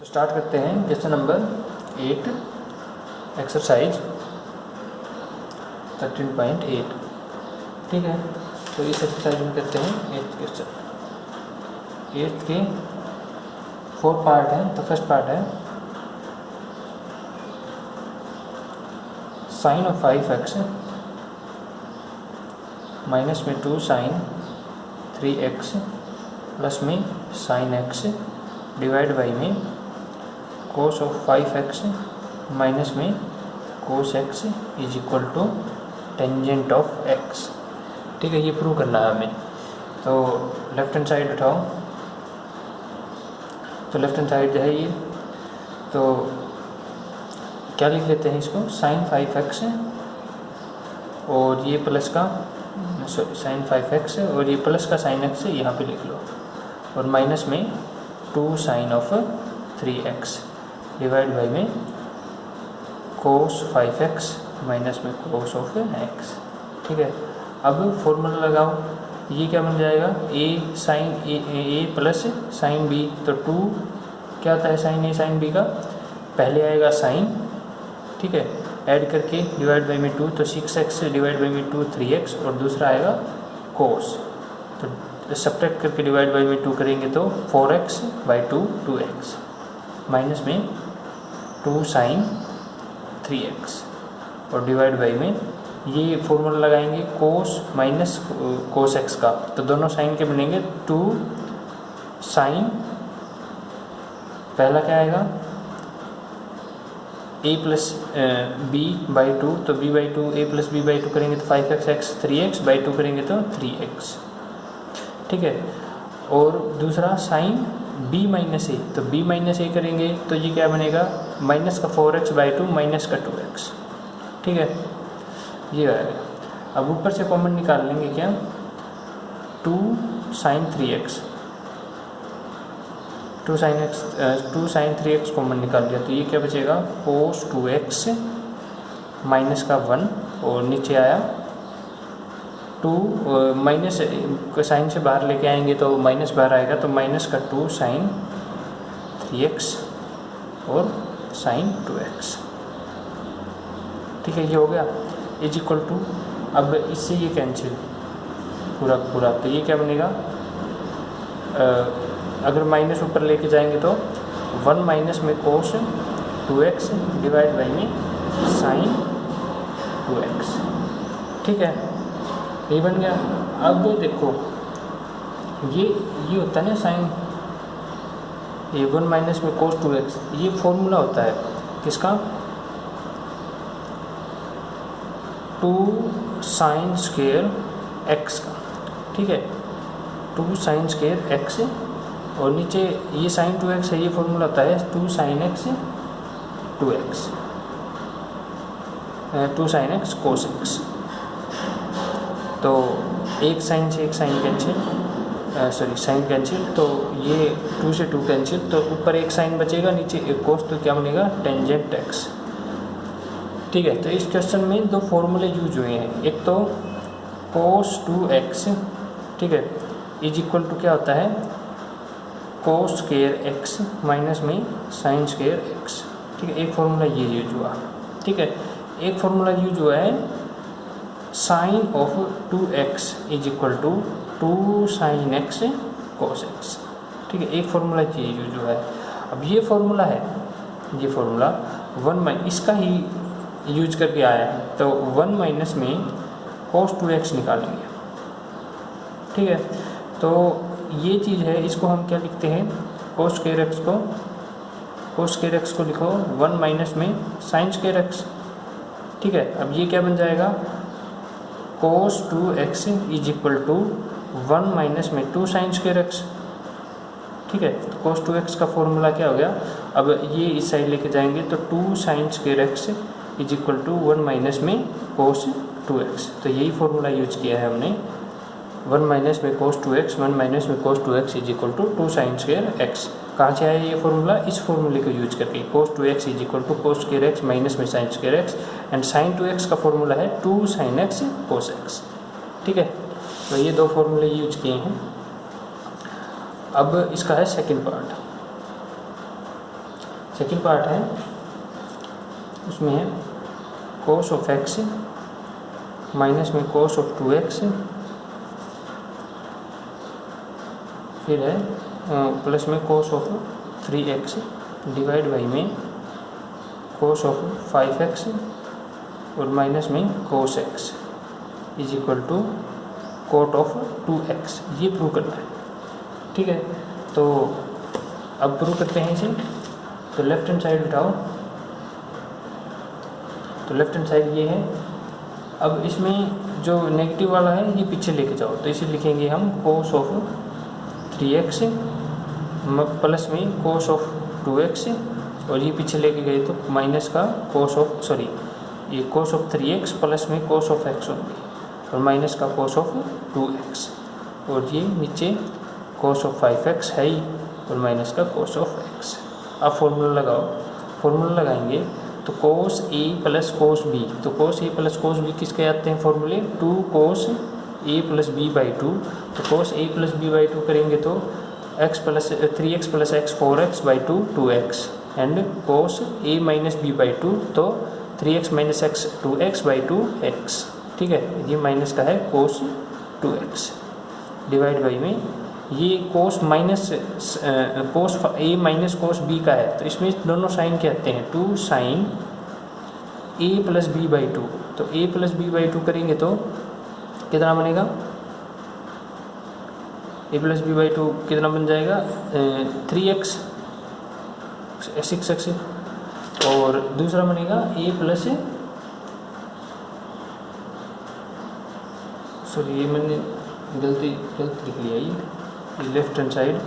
Start करते हैं question number 8 exercise 13.8। ठीक है, तो इस एक्सरसाइज में करते हैं 8th क्वेश्चन। 8th के 4 पार्ट हैं। तो फर्स्ट पार्ट है साइन ऑफ 5x माइनस में 2 साइन 3x प्लस में साइन x डिवाइड बाई में कोस ऑफ 5x माइनस में cos x is equal to tangent of x। ठीक है, ये प्रूव करना है हमें। तो लेफ्ट हैंड साइड उठाओ। तो लेफ्ट हैंड साइड जो है ये, तो क्या लिख लेते हैं इसको, साइन 5x और ये प्लस का साइन 5x और ये प्लस का साइन x यहाँ पे लिख लो, और माइनस में 2 sine of 3x divide by में कोस 5x माइनस में कोस ऑफ x। ठीक है, अब फॉर्मूला लगाओ। ये क्या बन जाएगा, a sine a plus sine b। तो 2 क्या आता है साइन a साइन b का, पहले आएगा साइन, ठीक है, ऐड करके डिवाइड बाई में 2, तो 6x डिवाइड बाई में 2 3x, और दूसरा आएगा कोस, तो सब्ट्रैक्ट करके डिवाइड बाई में 2 करेंगे तो 4x बाई 2 2x माइनस में 2 साइन 3x और डिवाइड बाई में ये फॉर्मूला लगाएंगे कोस माइनस कोस x का, तो दोनों साइन के बनेंगे 2 साइन, पहला क्या आएगा a प्लस b बाई 2, तो b by 2 a plus b by 2 करेंगे तो 5x x 3x बाई 2 करेंगे तो 3x। ठीक है, और दूसरा साइन b माइनस a, तो b माइनस a करेंगे तो ये क्या बनेगा, माइनस का 4x बाई 2 माइनस का 2x। ठीक है, ये आएगा। अब ऊपर से कॉमन निकाल लेंगे क्या, 2 sine 3x, 2 sine 3x common निकाल लिया, तो ये क्या बचेगा, कोस 2x माइनस का 1, और नीचे आया 2 माइनस साइन से बाहर लेके आएंगे तो माइनस बाहर आएगा, तो माइनस का 2 साइन 3x और साइन 2x। ठीक है, ये हो गया इज इक्वल टू, अब इससे ये कैंसिल पूरा, तो ये क्या बनेगा, अगर माइनस ऊपर लेके जाएंगे तो 1 माइनस में कोस 2x डिवाइड बाई में साइन 2x। ठीक है, ये बन गया। अब देखो ये होता है ना साइन, ये 1 माइनस में कोस 2x, ये फॉर्मूला होता है किसका, 2 साइन स्क्वायर x का। ठीक है, 2 साइन स्क्वायर x, और नीचे ये साइन 2x है, ये फॉर्मूला होता है 2 sine x 2x, 2 sine x cos x। तो एक साइन से एक साइन कैंसिल, साइन कैंसिल, तो ये 2 से 2 कैंसिल, तो ऊपर एक साइन बचेगा, नीचे एक कोस, तो क्या बनेगा, टेंजेंट x। ठीक है, तो इस क्वेश्चन में 2 फॉर्मूले यूज हुए हैं, एक तो कोस 2x, ठीक है, इज इक्वल टू क्या होता है, कोस स्क्वायर x माइनस में साइन स्क्वायर x। ठीक है, एक फॉर्मूला ये यूज हुआ। ठीक है, एक फॉर्मूला यूज हुआ है sine of 2x is equal to 2 sine x cos x। ठीक है, एक फॉर्मूला ये यूज हुआ है। अब ये फॉर्मूला है, ये फॉर्मूला 1 इसका ही यूज करके आया है, तो 1 माइनस में कोस 2x निकालेंगे। ठीक है, तो ये चीज़ है, इसको हम क्या लिखते हैं, कोस स्क्वायर x को लिखो 1 माइनस में साइन स्क्वायर x। ठीक है, अब ये क्या बन जाएगा, cos 2x is equal to 1 minus में 2 साइन स्क्वायर x। ठीक है, तो कोस 2x का फॉर्मूला क्या हो गया, अब ये इस साइड लेके जाएंगे तो 2 sine square x is equal to 1 minus में कोस 2x। तो यही फॉर्मूला यूज किया है हमने, 1 माइनस में कोस 2x, 1 माइनस में cos 2x is equal to 2 sine square x। कहाँ से आया ये फॉर्मूला, इस फॉर्मूले को यूज करके, cos 2x is equal to cos square x minus में sine square x, and sine 2x का फॉर्मूला है 2 साइन x कोस x। ठीक है, तो ये 2 फॉर्मूले यूज किए हैं। अब इसका है सेकेंड पार्ट, सेकंड पार्ट है, उसमें है कोस ऑफ एक्स माइनस में कोस ऑफ 2x, फिर है प्लस में cos of 3x divide by में कोस ऑफ 5x और माइनस में cos x is equal to cot of 2x। ये प्रूव करना है, ठीक है। तो अब प्रूव करते हैं इसे। तो लेफ्ट हैंड साइड उठाओ, तो लेफ्ट हैंड साइड ये है। अब इसमें जो नेगेटिव वाला है ये पीछे लेके जाओ, तो इसे लिखेंगे हम कोस ऑफ 3x प्लस में कोस ऑफ 2x, और ये पीछे लेके गए तो माइनस का कोस ऑफ ये कोस ऑफ 3x प्लस में कोस ऑफ x होंगे और माइनस का कोस ऑफ 2x, और ये नीचे कोस ऑफ 5x है ही और माइनस का कोस ऑफ x। अब फॉर्मूला लगाओ, फॉर्मूला लगाएंगे तो cos a plus cos b, तो cos a plus cos b किसके आते हैं फॉर्मूले, 2 कोस a प्लस b बाई 2। तो cos a plus b by 2 करेंगे तो x plus 3x plus x 4x by 2 2x, and cos a minus b by 2 तो 3x minus x 2x by 2x, ठीक है। ये माइनस का है कोस 2x डिवाइड बाई में ये कोस minus cos a minus cos b का है, तो इसमें दोनों साइन क्या आते हैं, 2 sine a plus b by 2। तो a प्लस b बाई 2 करेंगे तो कितना बनेगा, a प्लस b बाई 2 कितना बन जाएगा 3x 6x, और दूसरा बनेगा a प्लस ये मैंने गलत लिख लिया, ये लेफ्ट हैंड साइड।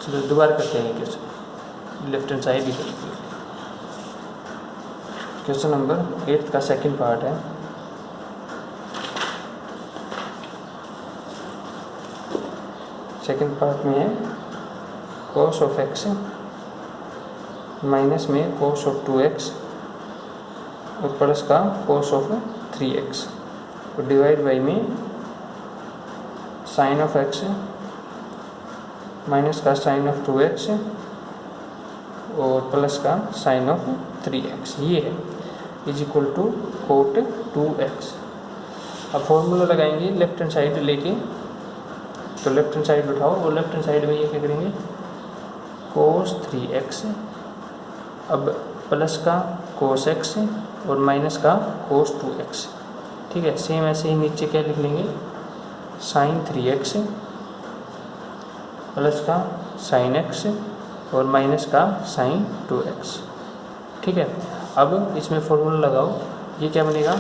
चलो दोबारा करते हैं क्वेश्चन, लेफ्ट हैंड साइड ही कर लिया। क्वेश्चन नंबर 8 का सेकंड पार्ट है। सेकंड पार्ट में है कोस ऑफ x माइनस में कोस ऑफ 2x और प्लस का कोस ऑफ 3x, और डिवाइड बाई में साइन ऑफ x माइनस का साइन ऑफ 2x और प्लस का साइन ऑफ 3x, ये है is equal to coat 2x। अब फॉर्मूला लगाएंगे लेफ्ट हैंड साइड लेके, तो लेफ्ट हैंड साइड उठाओ और लेफ्ट हैंड साइड में ये क्या करेंगे कोस 3x, अब प्लस का कोस x और माइनस का कोस 2x, ठीक है। सेम ऐसे ही नीचे क्या लिख लेंगे साइन 3x प्लस का साइन x और माइनस का साइन 2x, ठीक है। अब इसमें फॉर्मूला लगाओ, ये क्या बनेगा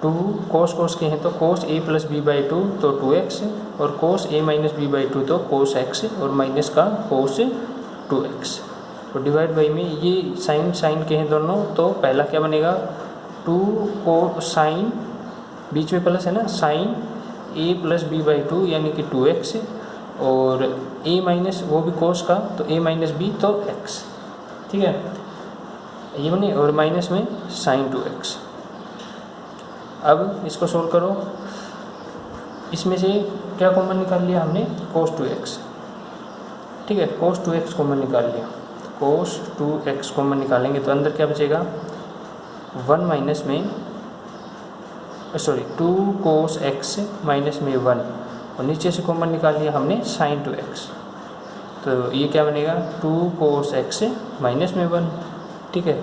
2 कोस के हैं तो cos a plus b by 2 तो 2x, और cos a minus b by 2 तो कोस x और माइनस का कोस 2x, और डिवाइड बाई में ये साइन के हैं दोनों, तो पहला क्या बनेगा 2 को साइन बीच में प्लस है ना, sine a plus b by 2 यानी कि 2x, और a माइनस वो भी कोस का तो a माइनस b तो x, ठीक है ये बने, और माइनस में साइन 2x। अब इसको सोल्व करो, इसमें से क्या कॉमन निकाल लिया हमने कोस 2x, ठीक है, कोस 2x कॉमन निकाल लिया, कोस 2x कॉमन निकालेंगे तो अंदर क्या बचेगा 1 माइनस में 2 कोस x माइनस में 1, और नीचे से कॉमन निकाल लिया हमने साइन 2x, तो ये क्या बनेगा 2 कोस x माइनस में 1, ठीक है।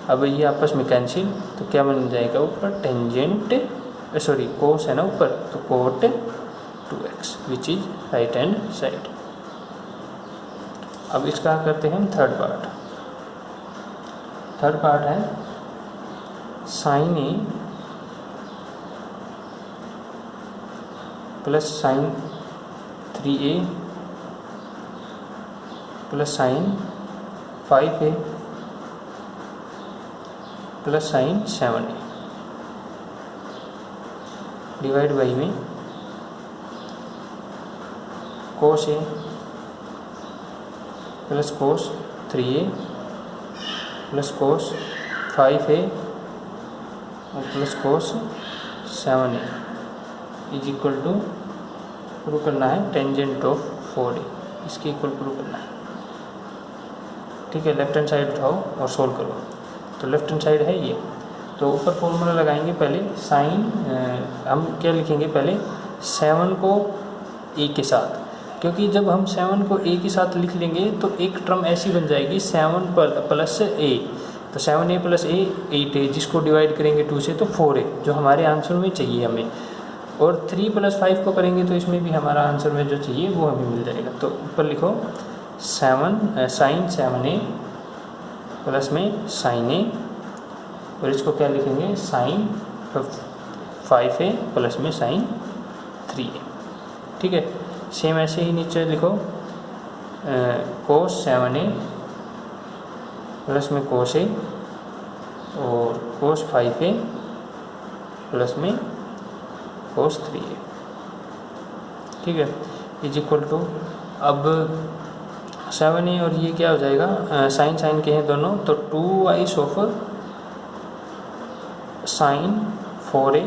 अब ये आपस में कैंसिल, तो क्या बन जाएगा ऊपर टेंजेंट कोस है ना ऊपर, तो cot 2x which is right hand side. अब इसका करते हैं हम थर्ड पार्ट है sine a plus sine 3a plus sine 5a plus sine 7a divide by में cos a plus cos 3a plus cos 5a और plus cos 7a is equal to prove करना है टेंजेंट ऑफ 4a, इसके equal prove करना है। ठीक है, left hand side उठाओ और सोल्व करो। तो लेफ्ट हैंड साइड है ये, तो ऊपर फॉर्मूला लगाएंगे पहले साइन, हम क्या लिखेंगे पहले 7 को ए के साथ, क्योंकि जब हम 7 को ए के साथ लिख लेंगे तो एक टर्म ऐसी बन जाएगी 7 प्लस ए, तो 7a प्लस ए 8a, जिसको डिवाइड करेंगे 2 से तो 4a, जो हमारे आंसर में चाहिए हमें। और 3 प्लस 5 को करेंगे तो इसमें भी हमारा आंसर में जो चाहिए वो हमें मिल जाएगा। तो ऊपर लिखो साइन 7a प्लस में साइन ए, और इसको क्या लिखेंगे साइन 5a प्लस में साइन 3a। ठीक है, सेम ऐसे ही नीचे लिखो कोस 7a प्लस में कोस ए और कोस 5a प्लस में कोस 3a। ठीक है, इज इक्वल टू, अब 7a और ये क्या हो जाएगा, साइन साइन के हैं दोनों, तो 2i of sine 4a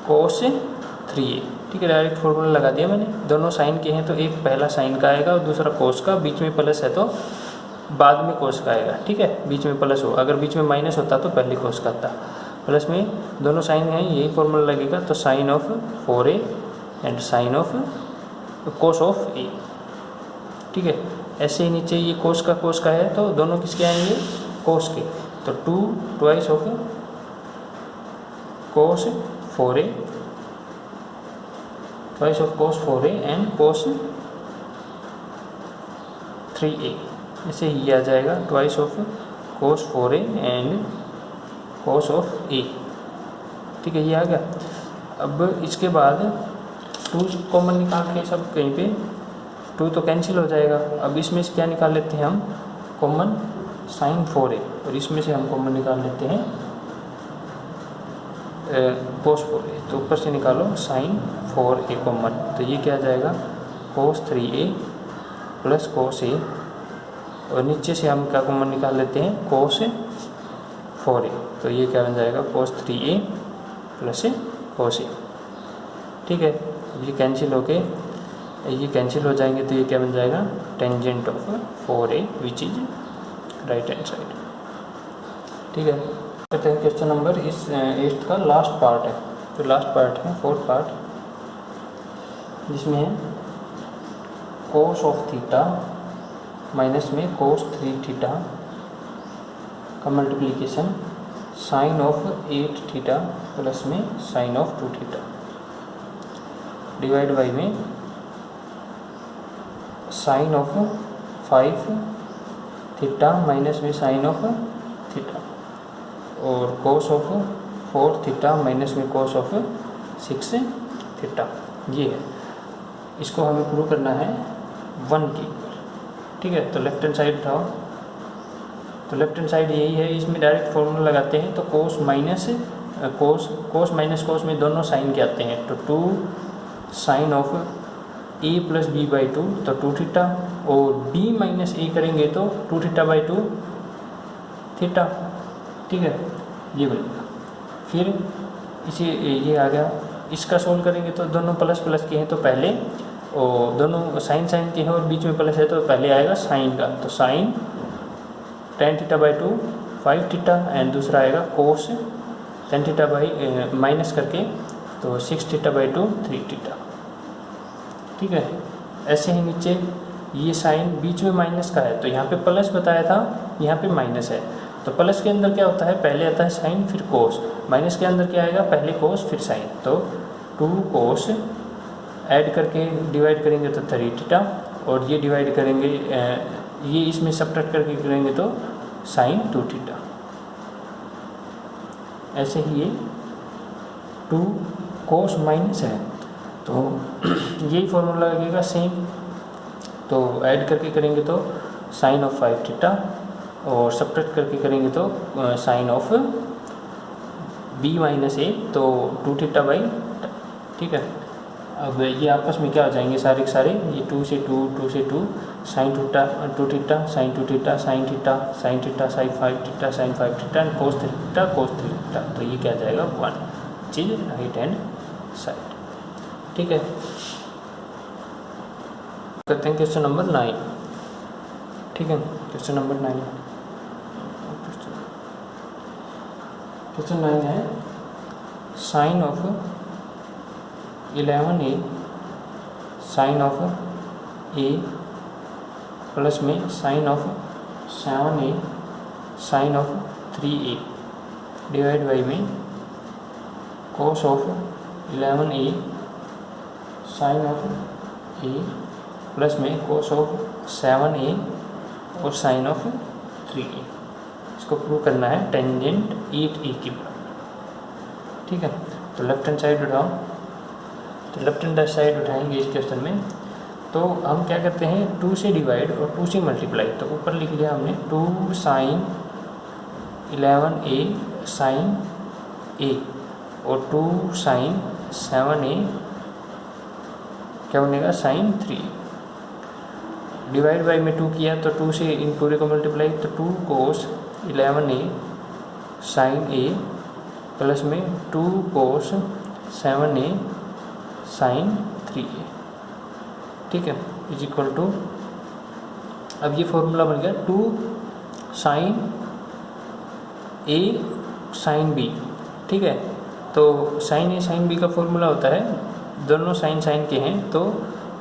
cos 3a। ठीक है, डायरेक्ट फॉर्मूला लगा दिया मैंने, दोनों साइन के हैं तो एक पहला साइन का आएगा और दूसरा कोस का, बीच में प्लस है तो बाद में कोस का आएगा। ठीक है, बीच में प्लस हो, अगर बीच में माइनस होता तो पहले कोस का आता। प्लस में दोनों साइन हैं, यही फॉर्मूला लगेगा, तो sine of 4a and sine of cos of a। ठीक है, ऐसे ही नीचे ये कोस का है तो दोनों किसके आएंगे, कोस के, तो 2 twice of cos 4a twice of cos 4a and cos 3a। ऐसे ही आ जाएगा twice of cos 4a and cos of a। ठीक है, ये आ गया। अब इसके बाद 2 कॉमन निकाल के सब कहीं पे 2 तो कैंसिल हो जाएगा। अब इसमें से क्या निकाल लेते हैं हम, कॉमन साइन 4a, और इसमें से हम कॉमन निकाल लेते हैं कोस 4a। तो ऊपर से निकालो साइन 4a कॉमन, तो ये क्या आ जाएगा कोस 3a प्लस कोस a, और नीचे से हम क्या कॉमन निकाल लेते हैं कोस 4a, तो ये क्या बन जाएगा कोस 3a प्लस कोस a। ठीक है, ये कैंसिल होके ये कैंसिल हो जाएंगे तो ये क्या बन जाएगा tangent of 4a which is right hand side. ठीक है, कहते हैं क्वेश्चन नंबर इस 8th का लास्ट पार्ट है, तो लास्ट पार्ट है 4th पार्ट, जिसमें है कोस ऑफ थीटा माइनस में कोस 3 थीटा का multiplication sine of 8 theta plus में sine of 2 theta divide by में साइन ऑफ 5 थीटा माइनस में साइन ऑफ थीटा, और कोस ऑफ 4 थीटा माइनस में कोस ऑफ 6 थीटा। ये है, इसको हमें प्रूव करना है 1 के ऊपर। ठीक है, तो लेफ्ट हैंड साइड उठाओ, तो लेफ्ट हैंड साइड यही है, इसमें डायरेक्ट फॉर्मूला लगाते हैं, तो कोस माइनस कोस माइनस कोस में दोनों साइन के आते हैं, तो 2 sine of a plus B by 2, तो 2 थीटा, और b माइनस a करेंगे तो 2 थीटा बाई 2 थीटा। ठीक है, ये बनेगा। फिर इसे ये आ गया, इसका सोल्व करेंगे तो दोनों प्लस प्लस के हैं तो पहले, और दोनों साइन साइन के हैं और बीच में प्लस है तो पहले आएगा साइन का, तो sine 10 theta by 2 5 theta, and दूसरा आएगा कोस 10 थीटा बाई माइनस करके तो 6 थीटा बाई 2 3 थीटा। ठीक है, ऐसे ही नीचे ये साइन बीच में माइनस का है, तो यहाँ पे प्लस बताया था, यहाँ पे माइनस है, तो प्लस के अंदर क्या होता है, पहले आता है साइन फिर कोस, माइनस के अंदर क्या आएगा, पहले कोस फिर साइन, तो 2 कोस ऐड करके डिवाइड करेंगे तो 3 थीटा, और ये डिवाइड करेंगे ये इसमें सब्ट्रैक्ट करके करेंगे तो साइन 2 थीटा। ऐसे ही ये 2 कोस माइनस है, तो यही फॉर्मूला लगेगा सेम, तो ऐड करके करेंगे तो साइन ऑफ 5 थीटा, और सब्ट्रैक्ट करके करेंगे तो sine of b minus a, तो 2 थीटा बाई। ठीक है, अब ये आपस में क्या हो जाएंगे सारे के सारे, ये 2 से 2 से 2 sine 2 theta sine 2 theta sine theta sine theta sine 5 theta sine 5 theta and cos 3 theta, तो ये क्या जाएगा 1 चीज राइट हैंड साइड। ठीक है, करते हैं क्वेश्चन नंबर 9। ठीक है। क्वेश्चन नंबर 9, क्वेश्चन 9 है sine of 11a sine of a plus में sine of 7a sine of 3a divide by में cos of 11a sine of a plus में कॉस ऑफ 7a और साइन ऑफ 3a। इसको prove करना है tangent 8a की बराबर। ठीक है, तो लेफ्ट हैंड साइड उठाओ। तो लेफ्ट हैंड साइड उठाएंगे इस क्वेश्चन में, तो हम क्या करते हैं 2 से डिवाइड और 2 से मल्टीप्लाई। तो ऊपर लिख लिया हमने 2 साइन 11a साइन a और 2 साइन 7a क्या बनेगा साइन 3। डिवाइड बाई में 2 किया तो 2 से इन पूरे को मल्टीप्लाई, तो 2 कोस 11a साइन a प्लस में 2 कोस 7a साइन 3a। ठीक है, इज इक्वल टू, अब ये फॉर्मूला बन गया 2 साइन a साइन b। ठीक है, तो साइन a साइन b का फॉर्मूला होता है, दोनों साइन साइन के हैं, तो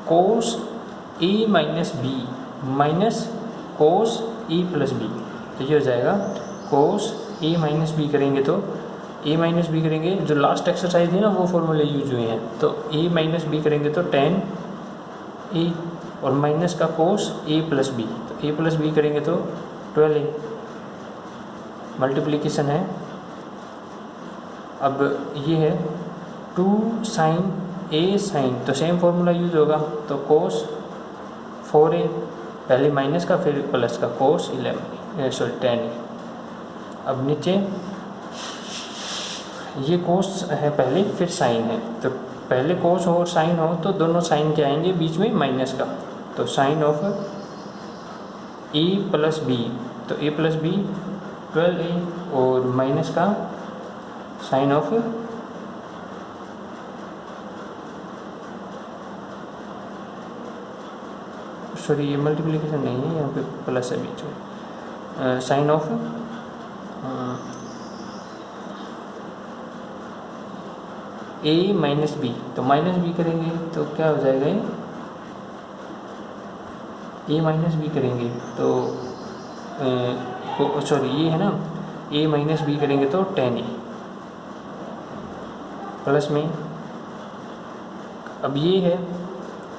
cos a minus b minus cos a plus b. तो ये हो जाएगा कोस a माइनस बी करेंगे तो a माइनस बी करेंगे, जो लास्ट एक्सरसाइज है ना वो फॉर्मूले यूज हुए हैं, तो a माइनस बी करेंगे तो 10a और माइनस का कोस a प्लस बी, तो a प्लस बी करेंगे तो 12a। मल्टीप्लिकेशन है। अब ये है 2 साइन a साइन, तो सेम फॉर्मूला यूज होगा, तो कोस 4a पहले माइनस का फिर प्लस का कोस 10a। अब नीचे ये कोस है पहले फिर साइन है, तो पहले कोस हो और साइन हो तो दोनों साइन के आएंगे बीच में माइनस का, तो sine of a plus b, तो a प्लस बी 12a और माइनस का साइन ऑफ सॉरी ये मल्टीप्लिकेशन नहीं है, यहाँ पे प्लस है बीच में, sine of a minus b, तो माइनस बी करेंगे तो क्या हो जाएगा a माइनस बी करेंगे तो सॉरी ये है ना a माइनस बी करेंगे तो 10a प्लस में, अब ये है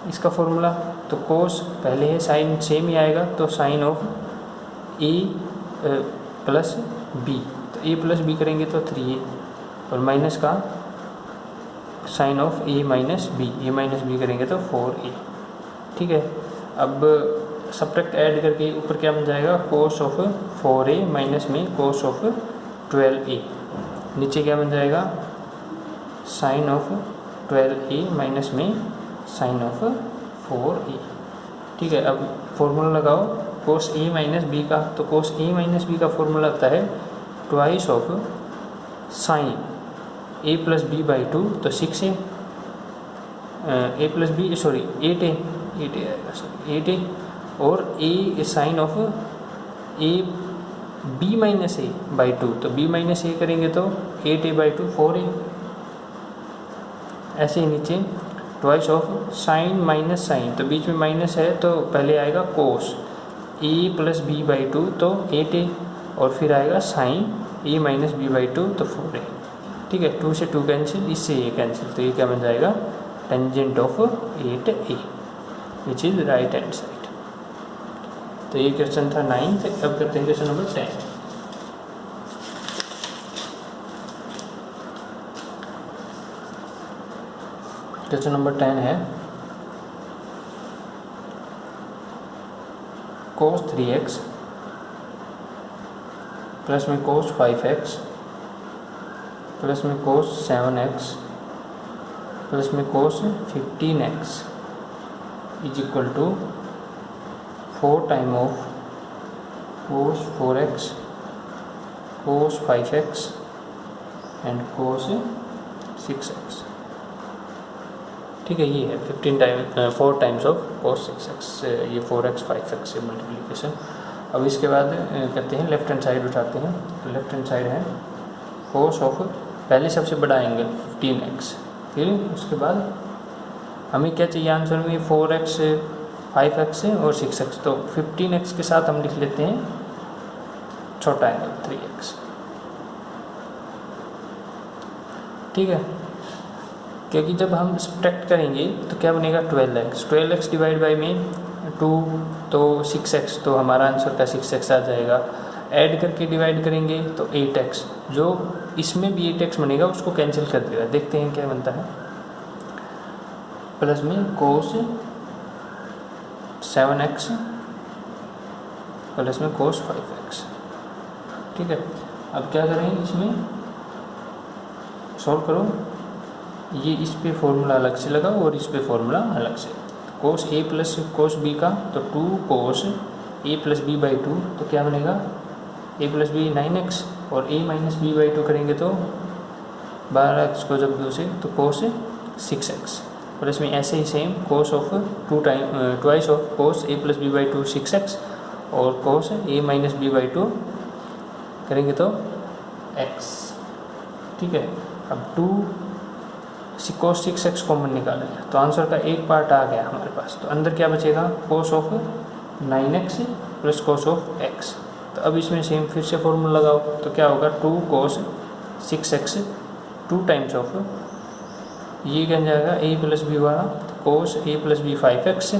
इसका फॉर्मूला, तो कोस पहले है साइन सेम ही आएगा, तो sine of a plus b, तो a प्लस बी करेंगे तो 3a और माइनस का sine of a minus b करेंगे तो 4a। ठीक है, अब सब्ट्रैक्ट ऐड करके ऊपर क्या बन जाएगा कोस ऑफ 4a माइनस में कोस ऑफ 12a, नीचे क्या बन जाएगा साइन ऑफ 12a माइनस में साइन ऑफ 4a। ठीक है, अब फॉर्मूला लगाओ कोस a माइनस बी का, तो कोस a माइनस बी का फॉर्मूला आता है twice of sine a plus B by 2, तो 6a a plus B sorry 8a आएगा, सॉरी 8a और a sine of a b minus a by 2, तो b minus a करेंगे तो 8a by 2 4a। ऐसे ही नीचे twice of sine minus sine, तो बीच में माइनस है तो पहले आएगा cos a plus B by 2, तो 8a और फिर आएगा sine a minus B by 2, तो 4a। ठीक है, 2 से 2 कैंसिल, इससे ये कैंसिल, तो ये क्या बन जाएगा tangent of 8a which is right hand side. तो ये क्वेश्चन था 9। अब करते हैं क्वेश्चन नंबर 10। क्वेश्चन नंबर 10 है cos 3x प्लस में cos 5x प्लस में cos 7x प्लस में cos 15x is equal to 4 time of cos 4x cos 5x and cos 6x। ठीक है, ये है 4 टाइम्स ऑफ cos 6x, ये 4x 5x से मल्टीप्लिकेशन अब इसके बाद करते हैं लेफ्ट हैंड साइड उठाते हैं। तो लेफ्ट हैंड साइड है कोस ऑफ, पहले सबसे बड़ा एंगल 15x, फिर उसके बाद हमें क्या चाहिए आंसर में 4x, 5x और 6x। तो 15x के साथ हम लिख लेते हैं छोटा एंगल 3x। ठीक है, क्योंकि जब हम सब्ट्रैक्ट करेंगे तो क्या बनेगा 12x डिवाइड बाई में 2 तो 6x, तो हमारा आंसर का 6x आ जाएगा। ऐड करके डिवाइड करेंगे तो 8x, जो इसमें भी 8x बनेगा उसको कैंसिल कर देगा। देखते हैं क्या बनता है, प्लस में कोस 7x प्लस में कोस 5x। ठीक है, अब क्या करेंगे इसमें सॉल्व करो, ये इस पे फॉर्मूला अलग से लगाओ और इस पे फॉर्मूला अलग से। कोस a प्लस कोस b का तो 2 कोस a प्लस बी बाई 2, तो क्या बनेगा a प्लस बी 9x, और a माइनस बी बाई 2 करेंगे तो 12x को जब 2 से तो कोस 6x, प्लस में ऐसे ही same cos of twice of cos a plus B by 2 6x, और cos a minus B by 2 करेंगे तो x। ठीक है, अब 2 कोस 6x कॉमन निकालेंगे तो आंसर का एक पार्ट आ गया हमारे पास। तो अंदर क्या बचेगा cos of 9x plus cos of x। तो अब इसमें सेम फिर से फॉर्मूला लगाओ तो क्या होगा 2 कोस 6x 2 टाइम्स ऑफ, ये क्या जाएगा a प्लस बी वाला कोस a प्लस बी 5x,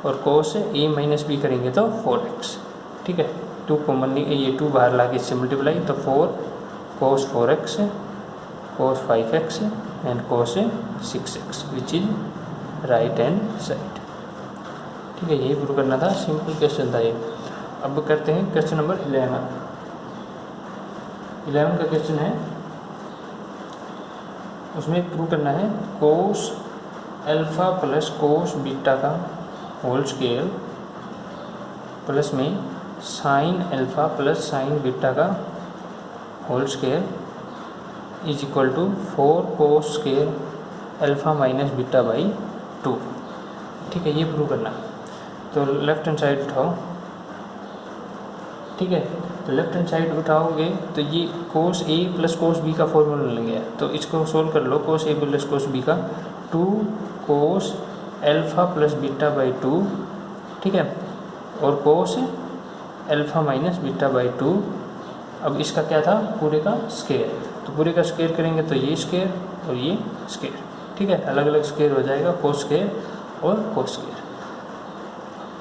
और कोस a माइनस बी करेंगे तो 4x। ठीक है, 2 कॉमन ये 2 बाहर ला के इससे मल्टीप्लाई, तो 4 कोस 4x cos 5x and cos 6x which is right hand side. ठीक है, यही प्रूव करना था, सिंपल क्वेश्चन था ये। अब करते हैं क्वेश्चन नंबर 11 का क्वेश्चन है, उसमें प्रूव करना है cos alpha plus cos beta का होल स्क्वायर प्लस में sine alpha plus sine beta का whole square is equal to 4 cos square alpha minus beta by 2। ठीक है, ये प्रूव करना। तो लेफ्ट हैंड साइड उठाओ। ठीक है, तो लेफ्ट हैंड साइड उठाओगे तो ये कोस a प्लस कोस b का फॉर्मूला लग गया, तो इसको सोल्व कर लो। कोस a प्लस कोस b का 2 कोस अल्फा प्लस बीटा बाई 2। ठीक है, और cos alpha minus beta by 2। अब इसका क्या था पूरे का स्क्वायर, तो पूरे का स्क्वायर करेंगे तो ये स्क्वायर और ये स्क्वायर। ठीक है, अलग अलग स्क्वायर हो जाएगा, कोस स्क्वायर और कोस स्क्वायर।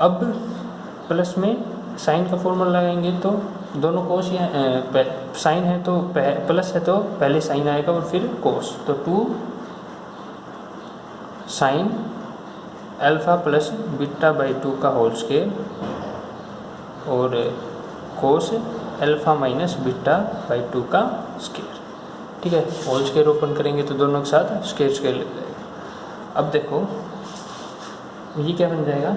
अब प्लस में साइन का फॉर्मूला लगाएंगे तो दोनों कोस या साइन है तो प्लस है तो पहले साइन आएगा और फिर कोस, तो 2 sign alpha plus beta by 2 का होल स्क्वायर और cos alpha minus beta by 2 का स्क्वायर। ठीक है, होल स्क्वायर ओपन करेंगे तो दोनों के साथ स्क्वायर स्क्वायर लग जाएगा। अब देखो ये क्या बन जाएगा,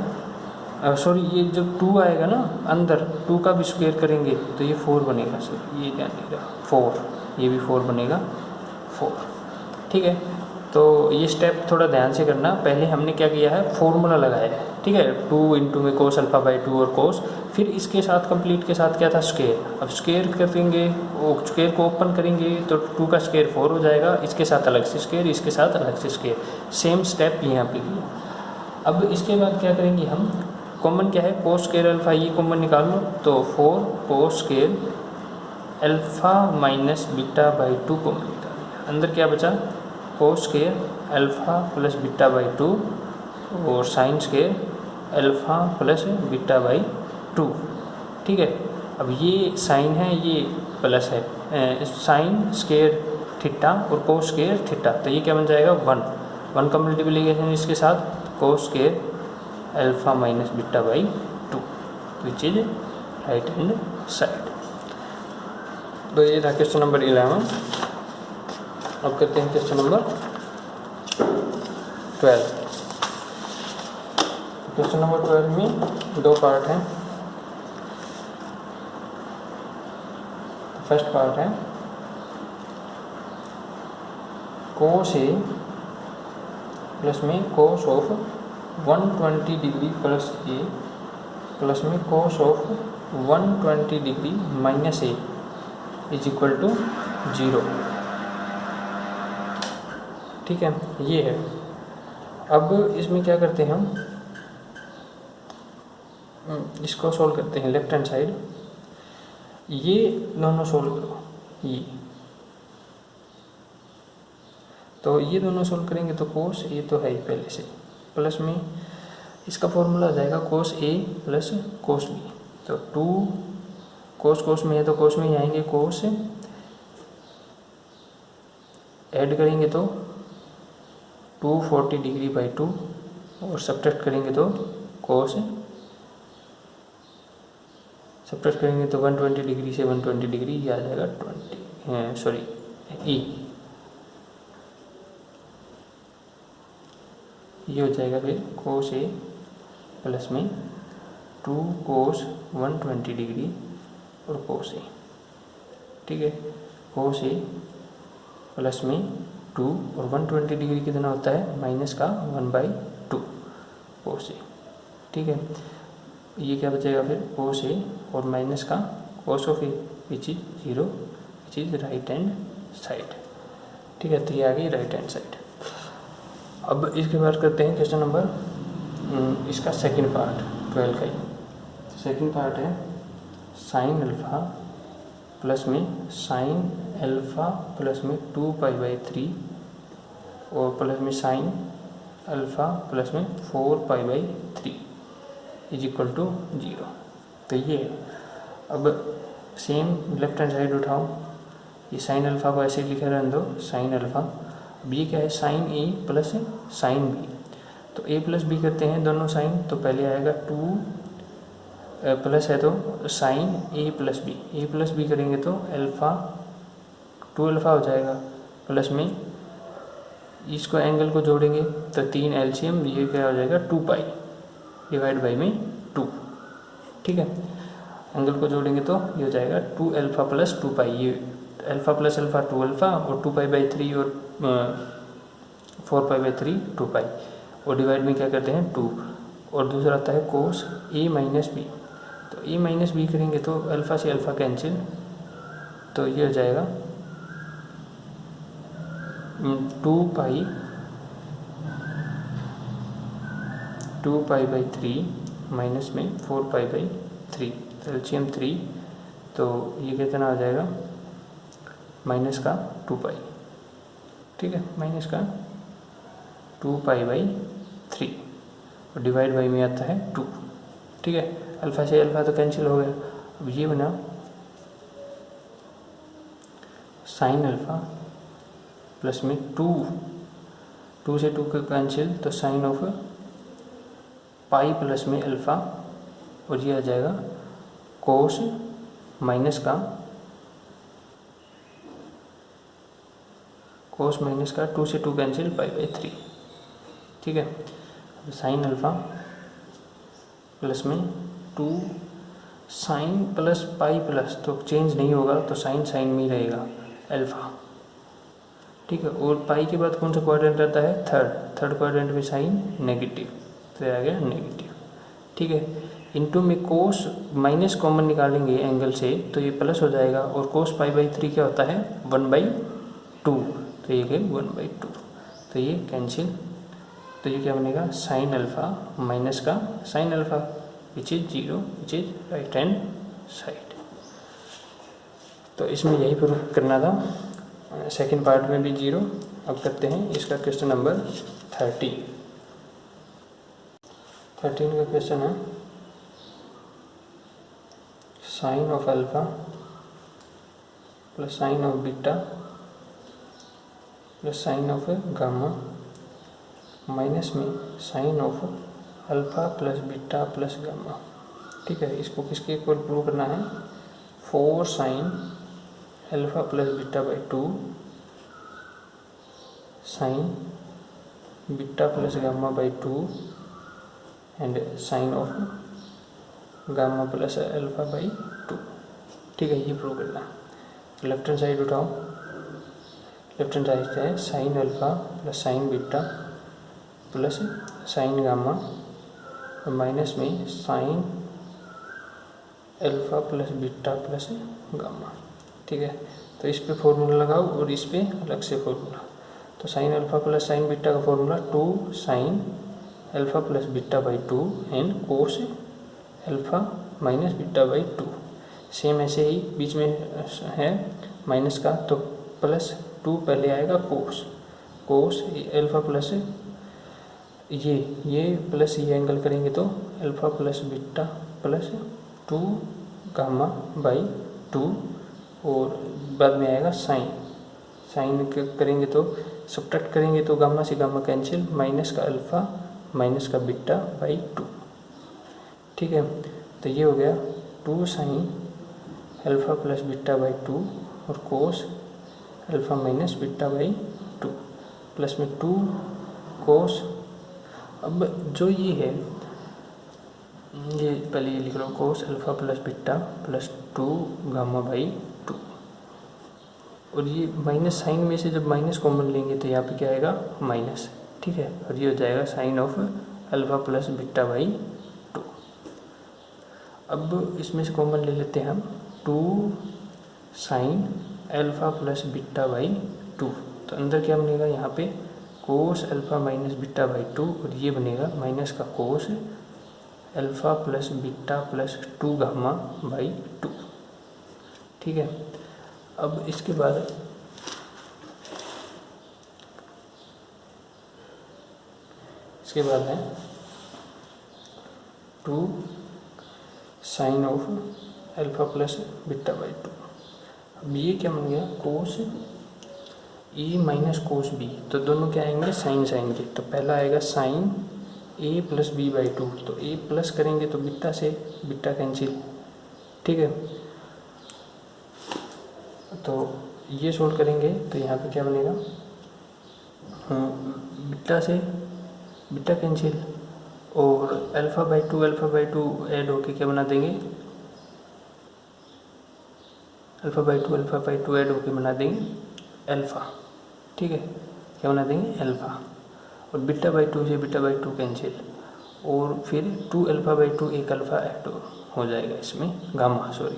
सॉरी ये जब 2 आएगा ना अंदर 2 का भी स्क्वायर करेंगे तो ये 4 बनेगा। सर ये ध्यान नहीं रहा 4, ये भी 4 बनेगा 4। ठीक है, तो ये स्टेप थोड़ा ध्यान से करना। पहले हमने क्या किया है फॉर्मूला लगाया है। ठीक है, 2 इंटू में कोस अल्फा बाई 2 और कोस, फिर इसके साथ कंप्लीट के साथ क्या था स्क्वायर। अब स्क्वायर करेंगे, वो स्क्वायर को ओपन करेंगे तो 2 का स्क्वायर 4 हो जाएगा, इसके साथ अलग से स्क्वायर, इसके साथ अलग से स्क्वायर, सेम स्टेप यहाँ पे किया। अब इसके बाद क्या करेंगे हम, कॉमन क्या है कोस स्क्वायर अल्फा, ये कॉमन निकाल लो तो 4 cos square alpha minus beta by 2 common निकाल लिया। अंदर क्या बचा कोस square alpha plus beta by 2 और sine square alpha plus beta by 2। ठीक है, अब ये साइन है ये प्लस है, साइन स्क्वायर थीटा और कोस स्क्वायर थीटा, तो ये क्या बन जाएगा 1 का मल्टीप्लिकेशन इसके साथ कोस square alpha minus beta by 2 which is right hand side. तो ये था क्वेश्चन नंबर 11। अब करते हैं क्वेश्चन नंबर 12। क्वेश्चन नंबर 12 में 2 पार्ट हैं। फर्स्ट पार्ट है कोस ए प्लस में cos of 120 degree plus A plus में cos of 120 degree minus A is equal to 0। ठीक है, ये है। अब इसमें क्या करते हैं हम, इसको सोल्व करते हैं लेफ्ट हैंड साइड। ये दोनों सोल्व करो, ये तो ये दोनों सोल्व करेंगे तो कोस ए तो है ही पहले से, प्लस में इसका फॉर्मूला आ जाएगा कोस ए प्लस कोस बी। तो 2 कोस में है तो कोस में ही आएंगे, कोस ऐड करेंगे तो 240 डिग्री बाई 2 और सब्ट्रैक्ट करेंगे तो कोस, सब्ट्रैक्ट करेंगे तो 120 डिग्री से 120 डिग्री ये आ जाएगा 20 सॉरी ई, ये हो जाएगा फिर कोस ए प्लस में 2 कोस 120 डिग्री और कोस ए। ठीक है, कोस ए प्लस में 2 और 120 डिग्री कितना होता है, माइनस का 1/2 कोस ए। ठीक है, ये क्या बचेगा फिर कोस ए और माइनस का कोस of A which is 0 which is right hand side. ठीक है, तो ये आ गई राइट हैंड साइड। अब इसके बाद करते हैं क्वेश्चन नंबर इसका सेकंड पार्ट 12 का ही। सेकंड पार्ट है साइन अल्फा प्लस में साइन अल्फा प्लस में 2π/3 और प्लस में साइन अल्फा प्लस में 4π/3 इज इक्वल टू 0। तो ये अब सेम लेफ्ट हैंड साइड उठाओ, ये साइन अल्फा को ऐसे लिखे रहने दो, साइन अल्फा। अब ये क्या है, sign a plus sine B. तो ए प्लस बी करते हैं दोनों साइन, तो पहले आएगा 2 प्लस है तो sine a plus B, A plus b करेंगे तो अल्फा 2 अल्फा हो जाएगा, प्लस में इसको एंगल को जोड़ेंगे तो 3 एलसीएम, ये क्या हो जाएगा 2π डिवाइड बाई में 2। ठीक है, एंगल को जोड़ेंगे तो ये हो जाएगा 2 अल्फा प्लस 2π, ये अल्फा प्लस अल्फा 2 अल्फा और 2π/3 और 4π/3 2π और डिवाइड में क्या करते हैं 2। और दूसरा आता है कोस ए माइनस बी, तो ए माइनस बी करेंगे तो अल्फा से अल्फा कैंसिल, तो ये हो जाएगा 2π/3 माइनस में 4π/3, एलसीएम 3, तो ये कितना आ जाएगा माइनस का 2π। ठीक है, माइनस का 2π/3 और डिवाइड बाई में आता है 2। ठीक है, अल्फा से अल्फा तो कैंसिल हो गया। अब ये बना साइन अल्फा प्लस में 2 से 2 का कैंसिल, तो साइन ऑफ पाई प्लस में अल्फा और ये आ जाएगा कोस माइनस का कोस माइनस का 2 से 2 कैंसिल π/3। ठीक है, अब साइन अल्फा प्लस में 2 साइन प्लस पाई प्लस, तो चेंज नहीं होगा तो साइन साइन में ही रहेगा अल्फा। ठीक है, और पाई के बाद कौन सा क्वाड्रेंट रहता है, थर्ड क्वाड्रेंट में साइन नेगेटिव, तो आ गया नेगेटिव। ठीक है, इनटू में कोस माइनस कॉमन निकालेंगे एंगल से तो ये प्लस हो जाएगा, और कोस π/3 क्या होता है 1/2, तो ये है 1/2, तो ये कैंसिल, तो ये क्या बनेगा साइन अल्फा माइनस का sine alpha which is 0 which is right hand side. तो इसमें यही प्रूफ करना था, सेकंड पार्ट में भी 0। अब करते हैं इसका क्वेश्चन नंबर 13 का क्वेश्चन है sine of alpha plus sine of beta plus sine of gamma minus में sine of alpha plus beta plus gamma. ठीक है, इसको किसके इक्वल प्रूव करना है, 4 साइन अल्फा प्लस बीटा/2 साइन बीटा प्लस गामा/2 and sine of gamma plus अल्फा/2। ठीक है, ये प्रूव करना है। लेफ्ट हैंड साइड उठाओ, लेफ्ट हैंड साइड है sine alpha plus sine beta plus sine gamma और माइनस में sign alpha plus beta plus gamma. ठीक है, तो इस पे फॉर्मूला लगाओ और इस पे अलग से फॉर्मूला। तो sine alpha plus sine beta का formula 2 sine alpha plus beta by 2 and cos alpha minus beta by 2। Same ऐसे ही बीच में है माइनस का, तो प्लस 2 पहले आएगा कोस अल्फ़ा प्लस ये प्लस ये एंगल करेंगे तो alpha plus beta plus 2 gamma by 2, और बाद में आएगा साइन करेंगे तो सब्ट्रैक्ट करेंगे तो गामा से गामा कैंसिल, माइनस का अल्फ़ा माइनस का बीटा बाई 2। ठीक है, तो ये हो गया 2 sine alpha plus beta by 2 और कोस alpha minus beta by 2 plus में 2 कोस। अब जो ये है ये पहले ये लिख लो, cos alpha plus beta plus 2 gamma by 2, और ये माइनस साइन में से जब माइनस कॉमन लेंगे तो यहाँ पे क्या आएगा माइनस। ठीक है, और ये हो जाएगा sine of alpha plus beta by 2। अब इसमें से कॉमन ले लेते हैं हम 2 sine alpha plus beta by 2, तो अंदर क्या बनेगा यहाँ पे cos alpha minus beta by 2, और ये बनेगा माइनस का cos alpha plus beta plus 2 gamma by 2। ठीक है, अब इसके बाद है 2 sine of alpha plus beta by 2। अब ये क्या बन गया कोस ए माइनस कोस बी, तो दोनों क्या आएंगे साइन के। तो पहला आएगा sine a plus B by 2, तो ए प्लस करेंगे तो बीटा से बीटा कैंसिल। ठीक है, तो ये सोल्व करेंगे तो यहाँ पे क्या बनेगा बीटा से बीटा कैंसिल, और अल्फ़ा बाई 2 ऐड होके क्या बना देंगे अल्फ़ा बाई 2 ऐड होके बना देंगे अल्फ़ा। ठीक है, क्या बना देंगे अल्फ़ा, और बीटा बाई 2 से बीटा बाई 2 कैंसिल, और फिर 2 अल्फ़ा बाई 2 एक अल्फ़ा ऐड हो जाएगा इसमें गामा, सॉरी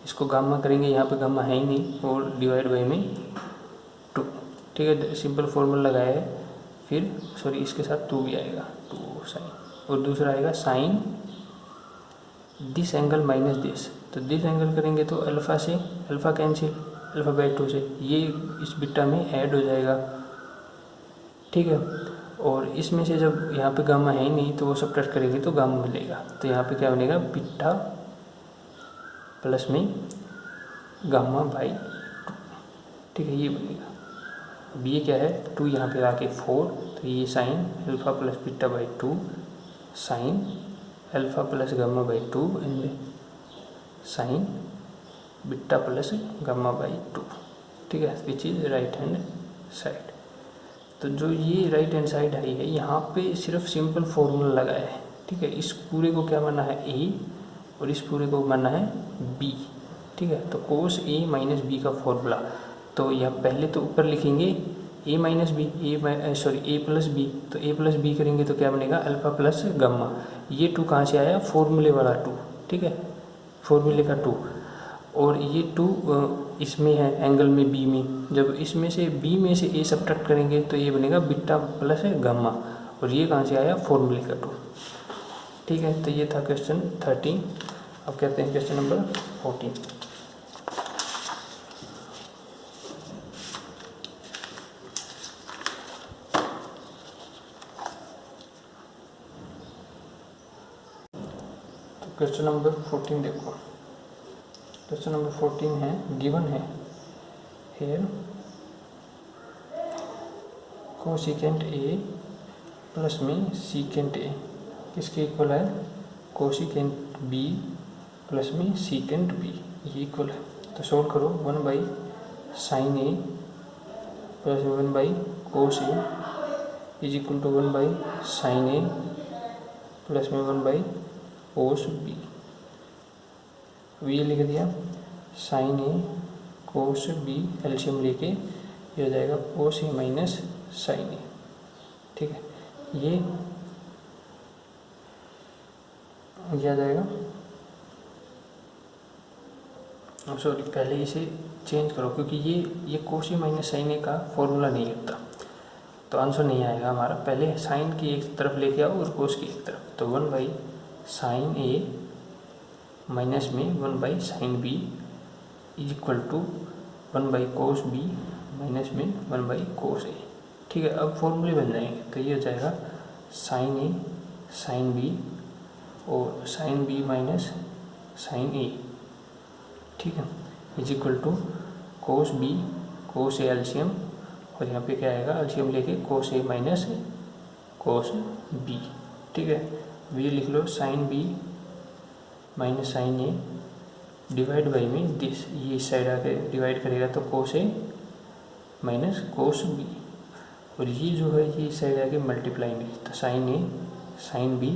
इसको गामा करेंगे, यहाँ पे गामा है ही नहीं, और डिवाइड बाई में 2। ठीक है, सिंपल फॉर्मूला लगाया है, फिर सॉरी इसके साथ 2 भी आएगा 2 साइन, और दूसरा आएगा sine this angle minus this, तो दिस एंगल करेंगे तो अल्फ़ा से अल्फ़ा कैंसिल अल्फ़ा बाई 2 से, ये इस बीटा में ऐड हो जाएगा। ठीक है, और इसमें से जब यहाँ पे गामा है ही नहीं तो वो सब्ट्रैक्ट करेंगे तो गामा मिलेगा, तो यहाँ पे क्या बनेगा बीटा प्लस में गामा बाई 2। ठीक है, ये बनेगा। अब ये क्या है 2 यहाँ पे आके 4, तो ये sign alpha plus beta by 2 sine alpha plus gamma by 2 and sign beta plus gamma by 2। ठीक है, which is right hand side. तो जो ये राइट हैंड साइड आई है यहाँ पे सिर्फ सिंपल फॉर्मूला लगाया है। ठीक है, इस पूरे को क्या माना है ए और इस पूरे को माना है बी। ठीक है, तो कोस ए माइनस बी का फॉर्मूला, तो यह पहले तो ऊपर लिखेंगे ए माइनस बी ए प्लस बी, तो ए प्लस बी करेंगे तो क्या बनेगा अल्फ़ा प्लस गामा। ये 2 कहाँ से आया फॉर्मूले वाला 2। ठीक है, फॉर्मूले का 2, और ये 2 इसमें है एंगल में बी में, जब इसमें से बी में से ए सब्ट्रैक्ट करेंगे तो ये बनेगा बीटा प्लस गामा, और ये कहाँ से आया फॉर्मूले का 2। ठीक है, तो ये था क्वेश्चन 13। अब कहते हैं क्वेश्चन नंबर 14। तो क्वेश्चन नंबर 14 देखो, क्वेश्चन नंबर 14 है गिवन है हेयर कोसिकेंट ए प्लस में सीकेंट ए किसके इक्वल है कोसिकेंट बी प्लस में सीकेंट बी, ये इक्वल है। तो सोल्व करो 1 by sine a plus 1 by cos a is equal to 1 by sine a plus में 1 बाई कोस बी। अब ये लिख दिया sine a cos b, LCM लेके ये हो जाएगा कोस ए माइनस साइन ए। ठीक है, ये आ जाएगा सॉरी पहले इसे चेंज करो, क्योंकि ये कोस ए माइनस साइन ए का फॉर्मूला नहीं होता, तो आंसर नहीं आएगा हमारा। पहले साइन की एक तरफ लेके आओ और कोस की एक तरफ, तो 1 बाई साइन ए माइनस में 1 by sine b is equal to 1 by cos b minus में 1 बाई कोस ए। ठीक है, अब फॉर्मूले बन जाएंगे, तो ये हो जाएगा साइन ए साइन बी और sine B minus sine a, ठीक है, is equal to cos b cos a LCM, और यहाँ पे क्या आएगा एलसीएम लेके कोस ए माइनस कोस बी। ठीक है, ये लिख लो sine B minus sine A divide by में दिस, ये इस साइड आके डिवाइड करेगा तो कोस ए माइनस कोस बी, और ये जो है ये इस साइड आके मल्टीप्लाई में, तो sine a sine b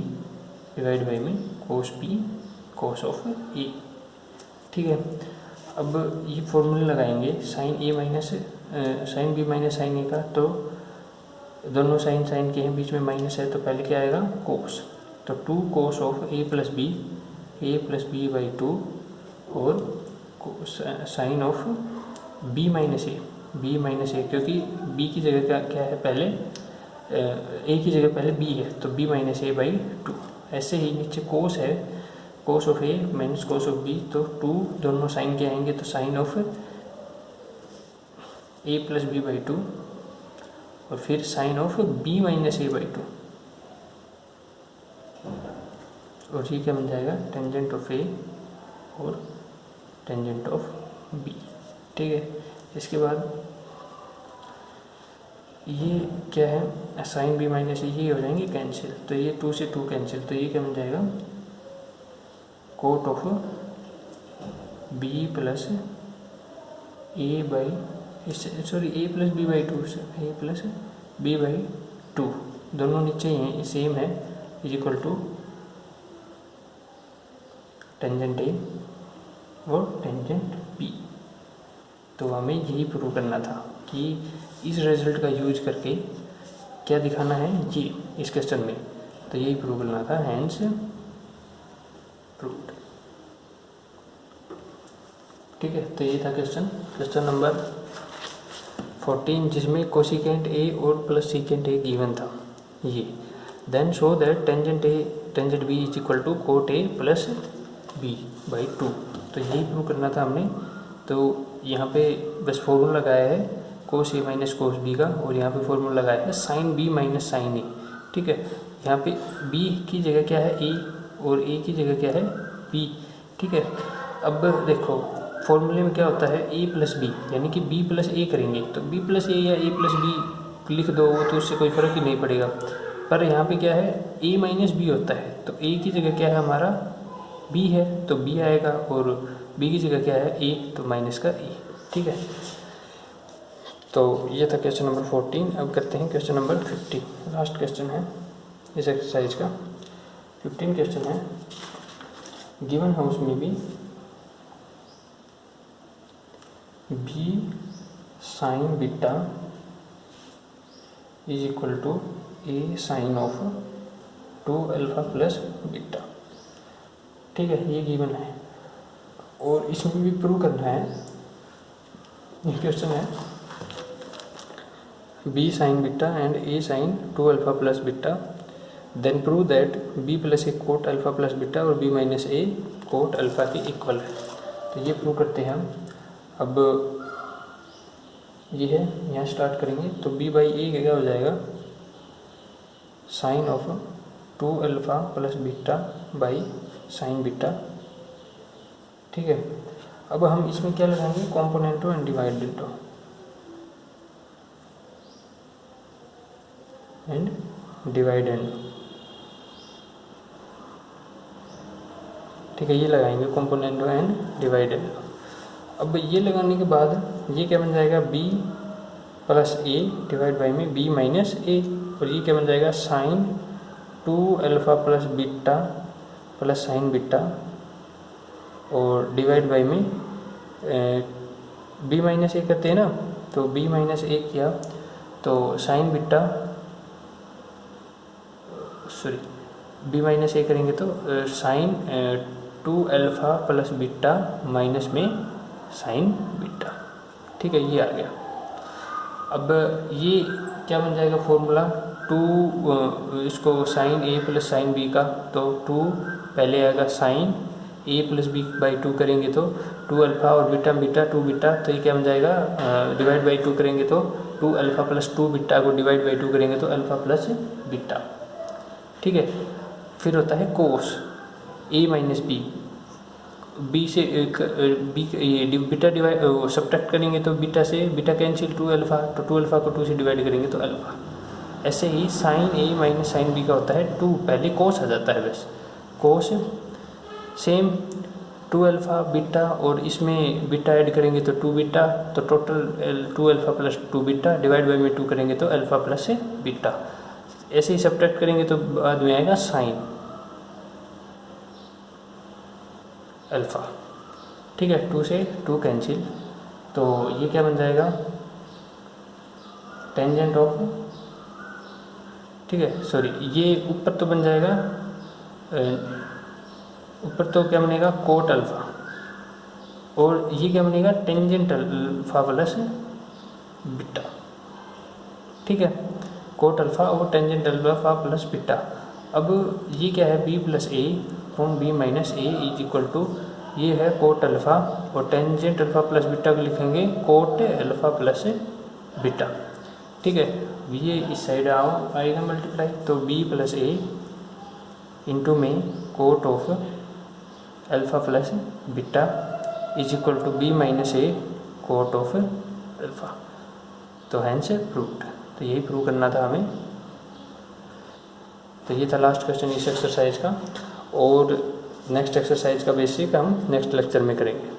divide by में कोस बी कोस ऑफ ए। ठीक है, अब ये फॉर्मूले लगाएंगे sine A minus sine B minus sine A का, तो दोनों साइन साइन के हैं, बीच में माइनस है, तो पहले क्या आएगा कोस, तो 2 cos of a plus B by 2 और sine of b minus a, क्योंकि बी की जगह क्या है पहले ए की जगह पहले बी है, तो बी माइनस ए बाई 2। ऐसे ही नीचे कोस है, cos of a minus cos of b, तो 2 दोनों साइन के आएंगे, तो sine of a plus B by 2 और फिर sine of b minus a by 2, और ये क्या बन जाएगा टेंजेंट ऑफ ए और टेंजेंट ऑफ बी। ठीक है, इसके बाद ये क्या है साइन बी माइनस ये हो जाएंगे कैंसिल, तो ये 2 से 2 कैंसिल, तो ये क्या बन जाएगा cot of b plus a by sorry a plus B by 2 से ए प्लस बी बाई 2, दोनों नीचे ही हैं सेम है, is equal to tangent a और टेंजेंट बी। तो हमें यही प्रूव करना था कि इस रिजल्ट का यूज करके क्या दिखाना है ये इस क्वेश्चन में, तो यही प्रूव करना था, हैंस प्रूव्ड। ठीक है, तो ये था क्वेश्चन नंबर 14, जिसमें कोसिकेंट ए और प्लस सीकेंट ए गिवन था ये। Then show that tangent b is equal to cot a plus B by 2, तो यही प्रूव करना था हमने। तो यहाँ पे बस फॉर्मूला लगाया है कोस ए माइनस कोस बी का, और यहाँ पे फॉर्मूला लगाया है sine B minus sine a. ठीक है, यहाँ पे बी की जगह क्या है ए और ए की जगह क्या है बी। ठीक है, अब देखो फॉर्मूले में क्या होता है ए प्लस बी, यानी कि बी प्लस ए करेंगे, तो बी प्लस ए या ए प्लस बी लिख दो, तो उससे कोई फ़र्क ही नहीं पड़ेगा। पर यहाँ पे क्या है ए माइनस बी होता है, तो ए की जगह क्या है हमारा बी है, तो बी आएगा, और बी की जगह क्या है ए, तो माइनस का ए। ठीक है, तो ये था क्वेश्चन नंबर 14। अब करते हैं क्वेश्चन नंबर 15, लास्ट क्वेश्चन है इस एक्सरसाइज का। 15 क्वेश्चन है, गिवन हाउस में भी b sine beta is equal to a sine of 2 alpha plus beta. ठीक है, ये गिवन है, और इसमें भी प्रूव करना है। ये क्वेश्चन है b sine beta and a sine 2 alpha plus beta, then prove that b plus a cot alpha plus beta और b minus a cot alpha के इक्वल है। तो ये प्रूव करते हैं हम। अब ये है, यहाँ स्टार्ट करेंगे, तो बी बाई ए क्या हो जाएगा sine of 2 alpha plus beta by sine beta. ठीक है, अब हम इसमें क्या लगाएंगे कॉम्पोनेंटो एंड डिवाइडेंटो एंड डिवाइडेंडो। ठीक है, ये लगाएंगे कॉम्पोनेंटो एंड डिवाइडेंडो। अब ये लगाने के बाद ये क्या बन जाएगा B plus A divide by में बी माइनस ए, और ये क्या बन जाएगा sine 2 alpha plus beta plus sine beta, और डिवाइड बाई में बी माइनस ए करते हैं ना, तो बी माइनस ए किया तो sine beta sorry B minus A करेंगे तो sine 2 alpha plus beta minus में साइन बीटा। ठीक है, ये आ गया। अब ये क्या बन जाएगा फॉर्मूला, इसको sine a plus sine b का, तो 2 पहले आएगा sine a plus B by 2 करेंगे तो 2 अल्फ़ा और बीटा बीटा 2 बीटा, तो ये क्या बन जाएगा, डिवाइड बाई 2 करेंगे तो 2 अल्फ़ा प्लस 2 बीटा को डिवाइड बाई 2 करेंगे तो अल्फ़ा प्लस बीटा। ठीक है, फिर होता है कोस ए माइनस बी से ये बीटा डिवाइड सब्ट्रैक्ट करेंगे तो बीटा से बीटा कैंसिल 2 अल्फ़ा, तो 2 अल्फ़ा को 2 से डिवाइड करेंगे तो अल्फ़ा। ऐसे ही sign A minus sine b का होता है 2, पहले कोस आ जाता है बस, कोस सेम 2 अल्फ़ा बीटा और इसमें बीटा ऐड करेंगे तो 2 बीटा, तो total 2 alpha plus 2 beta divide by में 2 करेंगे तो अल्फ़ा प्लस बीटा। ऐसे ही सब्ट्रैक्ट करेंगे तो बाद में आएगा साइन अल्फ़ा। ठीक है, 2 से 2 कैंसिल, तो ये क्या बन जाएगा, टेंजेंट ऑफ, ठीक है सॉरी, ये ऊपर तो बन जाएगा, ऊपर तो क्या बनेगा कोट अल्फ़ा, और ये क्या बनेगा टेंजेंट अल्फ़ा प्लस बीटा। ठीक है, कोट अल्फ़ा और टेंजेंट अल्फ़ा प्लस बीटा। अब ये क्या है, b plus a from b minus A is equal to, ये है कोट अल्फ़ा और टेंजेंट अल्फ़ा प्लस बीटा को लिखेंगे कोट अल्फ़ा प्लस बीटा। ठीक है, ये इस साइड आएगा मल्टीप्लाई, तो बी प्लस ए इंटू में cot of alpha plus beta is equal to b minus a cot of alpha. तो हैंस प्रूव्ड। तो यही प्रूव करना था हमें। तो ये था लास्ट क्वेश्चन इस एक्सरसाइज का, और नेक्स्ट एक्सरसाइज का बेसिक हम नेक्स्ट लेक्चर में करेंगे।